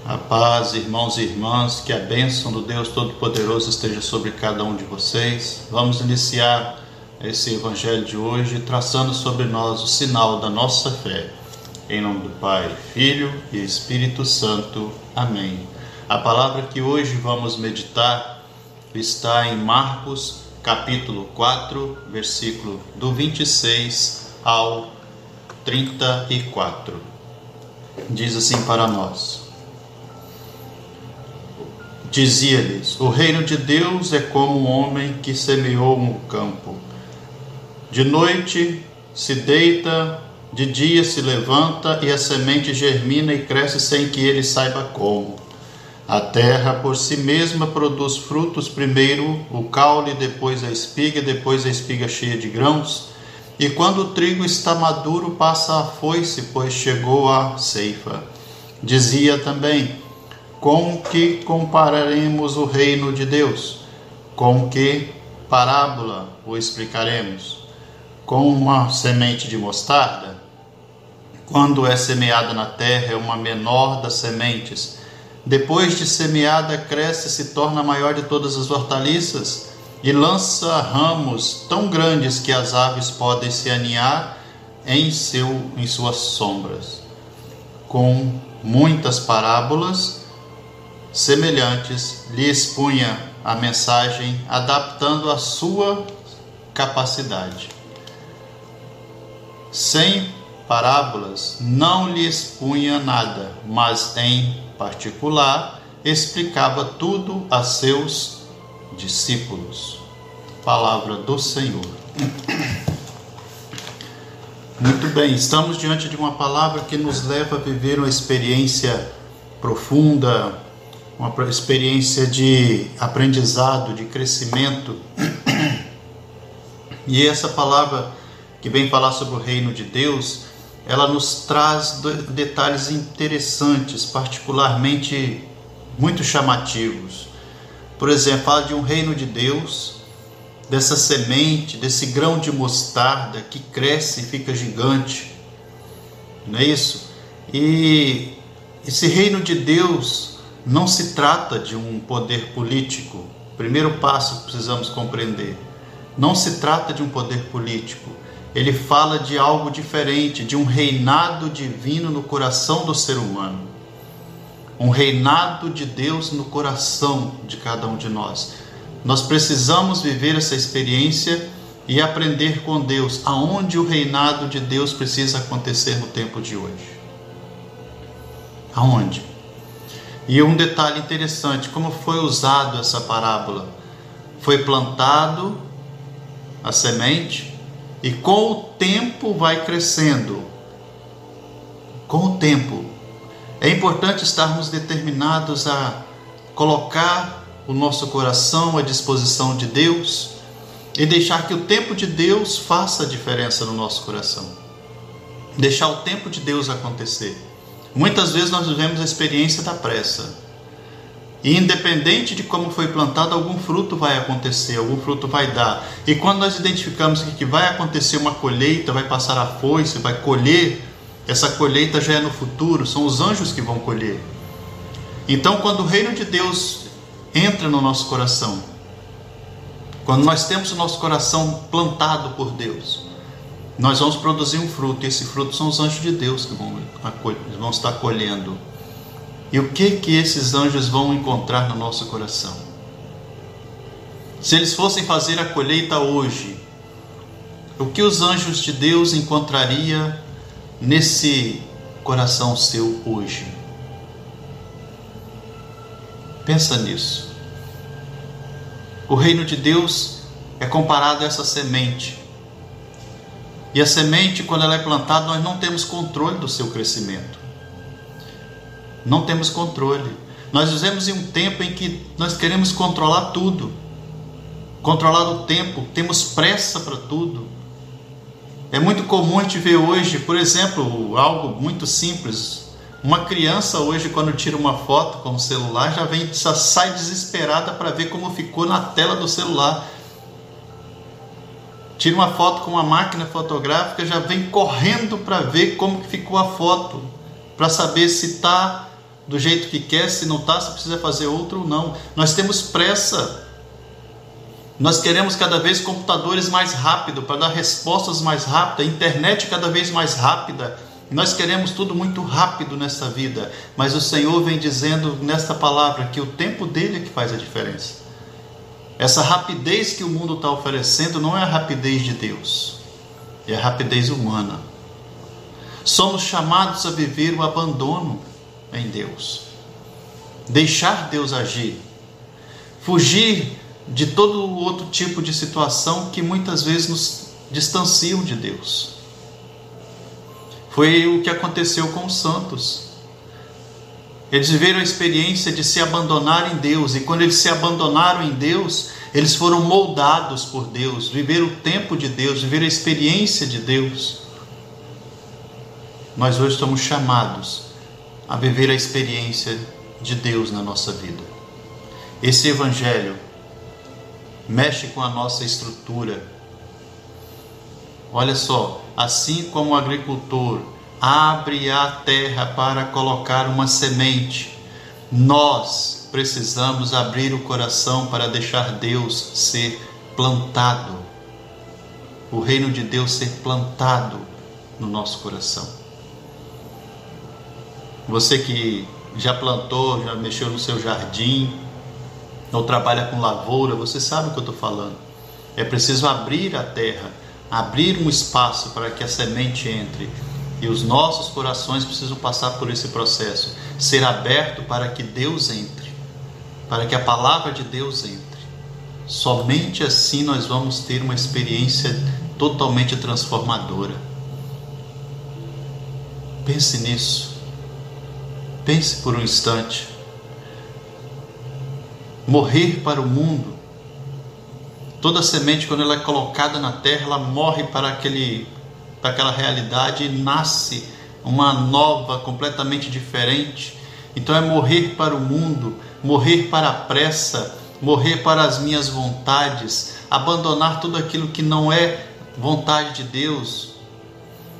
A paz, irmãos e irmãs, que a bênção do Deus Todo-Poderoso esteja sobre cada um de vocês. Vamos iniciar esse evangelho de hoje traçando sobre nós o sinal da nossa fé. Em nome do Pai, Filho e Espírito Santo. Amém. A palavra que hoje vamos meditar está em Marcos, capítulo 4, versículo do 26 ao 34. Diz assim para nós: Dizia-lhes: o reino de Deus é como um homem que semeou um campo. De noite se deita, de dia se levanta, e a semente germina e cresce sem que ele saiba como. A terra por si mesma produz frutos, primeiro o caule, depois a espiga cheia de grãos. E quando o trigo está maduro, passa a foice, pois chegou a ceifa. Dizia também: com que compararemos o reino de Deus? Com que parábola o explicaremos? Com uma semente de mostarda? Quando é semeada na terra, é uma menor das sementes. Depois de semeada, cresce e se torna a maior de todas as hortaliças, e lança ramos tão grandes que as aves podem se aninhar em suas sombras. Com muitas parábolas semelhantes, lhe expunha a mensagem, adaptando a sua capacidade. Sem parábolas, não lhe expunha nada, mas em particular explicava tudo a seus discípulos. Palavra do Senhor. Muito bem, estamos diante de uma palavra que nos leva a viver uma experiência profunda, uma experiência de aprendizado, de crescimento. E essa palavra que vem falar sobre o reino de Deus, ela nos traz detalhes interessantes, particularmente muito chamativos. Por exemplo, fala de um reino de Deus, dessa semente, desse grão de mostarda que cresce e fica gigante, não é isso? E esse reino de Deus não se trata de um poder político. Primeiro passo que precisamos compreender: não se trata de um poder político. Ele fala de algo diferente, de um reinado divino no coração do ser humano. Um reinado de Deus no coração de cada um de nós. Nós precisamos viver essa experiência e aprender com Deus aonde o reinado de Deus precisa acontecer no tempo de hoje. Aonde? E um detalhe interessante: como foi usado essa parábola? Foi plantado a semente, e com o tempo vai crescendo. Com o tempo. É importante estarmos determinados a colocar o nosso coração à disposição de Deus e deixar que o tempo de Deus faça a diferença no nosso coração. Deixar o tempo de Deus acontecer. Muitas vezes nós vivemos a experiência da pressa. E independente de como foi plantado, algum fruto vai acontecer, algum fruto vai dar. E quando nós identificamos que vai acontecer uma colheita, vai passar a foice, vai colher, essa colheita já é no futuro, são os anjos que vão colher. Então, quando o reino de Deus entra no nosso coração, quando nós temos o nosso coração plantado por Deus, nós vamos produzir um fruto, e esse fruto são os anjos de Deus que vão estar colhendo. E o que esses anjos vão encontrar no nosso coração? Se eles fossem fazer a colheita hoje, o que os anjos de Deus encontrariam nesse coração seu hoje? Pensa nisso. O reino de Deus é comparado a essa semente. E a semente, quando ela é plantada, nós não temos controle do seu crescimento. Não temos controle. Nós vivemos em um tempo em que nós queremos controlar tudo. Controlar o tempo. Temos pressa para tudo. É muito comum a gente ver hoje, por exemplo, algo muito simples. Uma criança hoje, quando tira uma foto com o celular, já sai desesperada para ver como ficou na tela do celular. Tira uma foto com uma máquina fotográfica, já vem correndo para ver como que ficou a foto, para saber se está do jeito que quer, se não está, se precisa fazer outro ou não. Nós temos pressa. Nós queremos cada vez computadores mais rápidos, para dar respostas mais rápidas, internet cada vez mais rápida. Nós queremos tudo muito rápido nessa vida, mas o Senhor vem dizendo nesta palavra que o tempo dele é que faz a diferença. Essa rapidez que o mundo está oferecendo não é a rapidez de Deus, é a rapidez humana. Somos chamados a viver o abandono em Deus, deixar Deus agir, fugir de todo outro tipo de situação que muitas vezes nos distanciam de Deus. Foi o que aconteceu com os santos. Eles viveram a experiência de se abandonar em Deus, e quando eles se abandonaram em Deus, eles foram moldados por Deus, viveram o tempo de Deus, viveram a experiência de Deus. Nós hoje estamos chamados a viver a experiência de Deus na nossa vida. Esse Evangelho mexe com a nossa estrutura. Olha só, assim como o agricultor abre a terra para colocar uma semente, nós precisamos abrir o coração para deixar Deus ser plantado, o reino de Deus ser plantado no nosso coração. Você que já plantou, já mexeu no seu jardim, ou trabalha com lavoura, você sabe o que eu estou falando. É preciso abrir a terra, abrir um espaço para que a semente entre. E os nossos corações precisam passar por esse processo, ser aberto para que Deus entre, para que a palavra de Deus entre. Somente assim nós vamos ter uma experiência totalmente transformadora. Pense nisso. Pense por um instante. Morrer para o mundo. Toda semente, quando ela é colocada na terra, ela morre para aquela realidade e nasce uma nova, completamente diferente. Então é morrer para o mundo, morrer para a pressa, morrer para as minhas vontades, abandonar tudo aquilo que não é vontade de Deus.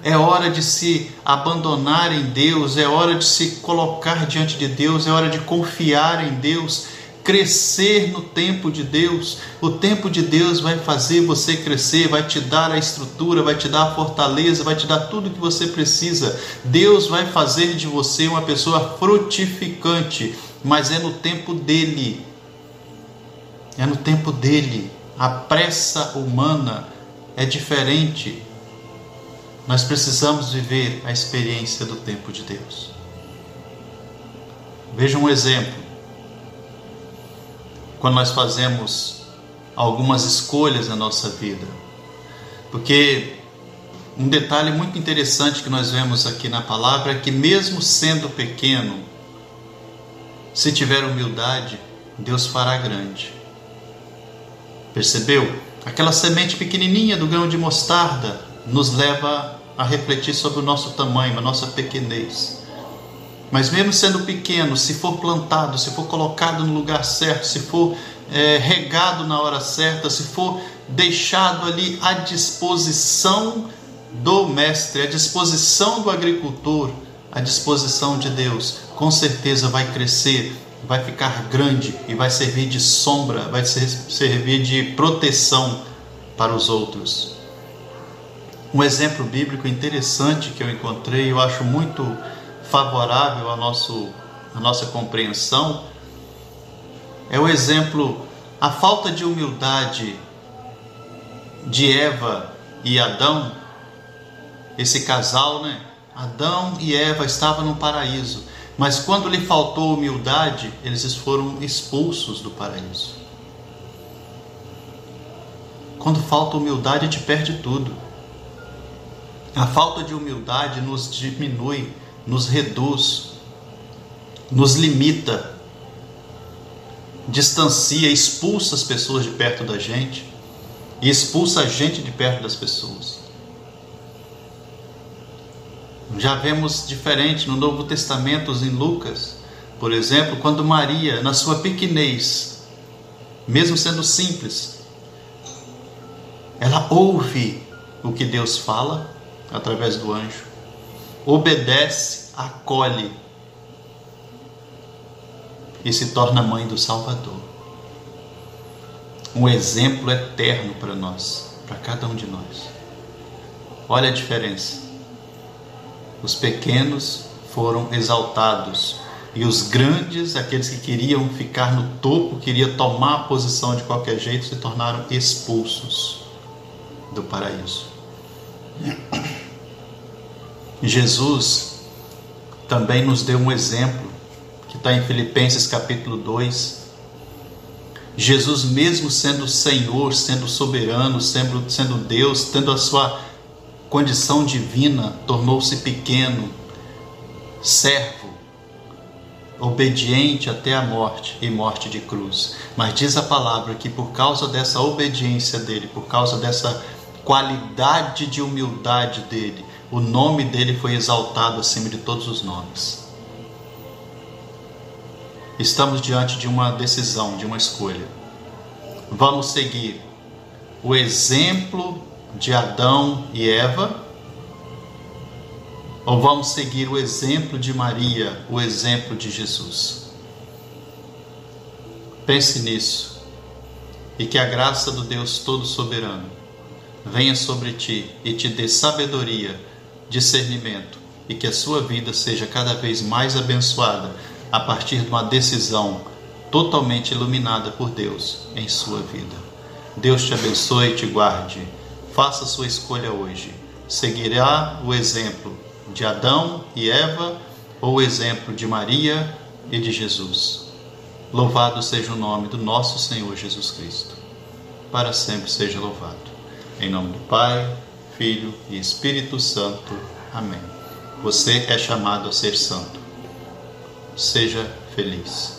É hora de se abandonar em Deus, é hora de se colocar diante de Deus, é hora de confiar em Deus, crescer no tempo de Deus. O tempo de Deus vai fazer você crescer, vai te dar a estrutura, vai te dar a fortaleza, vai te dar tudo que você precisa. Deus vai fazer de você uma pessoa frutificante, mas é no tempo dele. É no tempo dele. A pressa humana é diferente. Nós precisamos viver a experiência do tempo de Deus. Veja um exemplo. Quando nós fazemos algumas escolhas na nossa vida. Porque um detalhe muito interessante que nós vemos aqui na palavra é que mesmo sendo pequeno, se tiver humildade, Deus fará grande. Percebeu? Aquela semente pequenininha do grão de mostarda nos leva a refletir sobre o nosso tamanho, a nossa pequenez. Mas mesmo sendo pequeno, se for plantado, se for colocado no lugar certo, se for regado na hora certa, se for deixado ali à disposição do mestre, à disposição do agricultor, à disposição de Deus, com certeza vai crescer, vai ficar grande e vai servir de sombra, vai servir de proteção para os outros. Um exemplo bíblico interessante que eu encontrei, eu acho muito favorável à nossa compreensão, é o exemplo, a falta de humildade de Eva e Adão. Esse casal, Adão e Eva estavam no paraíso, mas quando lhe faltou humildade, eles foram expulsos do paraíso. Quando falta humildade, a gente perde tudo. A falta de humildade nos diminui, nos reduz, nos limita, distancia, expulsa as pessoas de perto da gente e expulsa a gente de perto das pessoas. Já vemos diferente no Novo Testamento, em Lucas, por exemplo, quando Maria, na sua pequenez, mesmo sendo simples, ela ouve o que Deus fala através do anjo, obedece, acolhe. e se torna mãe do Salvador. Um exemplo eterno para nós, para cada um de nós. Olha a diferença. Os pequenos foram exaltados e os grandes, aqueles que queriam ficar no topo, queriam tomar a posição de qualquer jeito, se tornaram expulsos do paraíso. Jesus também nos deu um exemplo, que está em Filipenses capítulo 2. Jesus, mesmo sendo Senhor, sendo soberano, sendo Deus, tendo a sua condição divina, tornou-se pequeno, servo, obediente até a morte e morte de cruz. Mas diz a palavra que por causa dessa obediência dele, por causa dessa qualidade de humildade dele, o nome dele foi exaltado acima de todos os nomes. Estamos diante de uma decisão, de uma escolha. Vamos seguir o exemplo de Adão e Eva, ou vamos seguir o exemplo de Maria, o exemplo de Jesus? Pense nisso, e que a graça do Deus Todo-Soberano venha sobre ti e te dê sabedoria, discernimento, e que a sua vida seja cada vez mais abençoada a partir de uma decisão totalmente iluminada por Deus em sua vida. Deus te abençoe e te guarde. Faça a sua escolha hoje. Seguirá o exemplo de Adão e Eva ou o exemplo de Maria e de Jesus? Louvado seja o nome do nosso Senhor Jesus Cristo. Para sempre seja louvado. Em nome do Pai, Filho e Espírito Santo. Amém. Você é chamado a ser santo. Seja feliz.